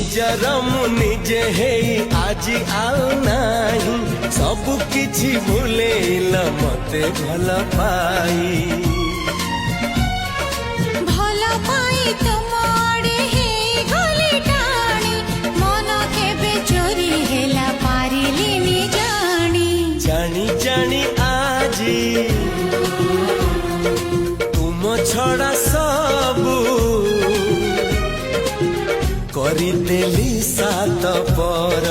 ନିଜର ମୁଁ ନିଜେ ହେଇ ଆଜି ଆଉ ନାହିଁ ସବୁ କିଛି ଭୁଲେଇଲ ମତେ ଭଲ ପାଇ ଭଲ ପାଇ ତୁମ ଆଡ଼େ ହେଇଗଲି ଟାଣି ମନ କେବେ ଚୋରି ହେଲା ପାରିଲିନି ଜାଣି ଜାଣି ଜାଣି ଆଜି ତୁମ ଛଡ଼ା ସବୁ କରିଦେଲି ସାତ ପର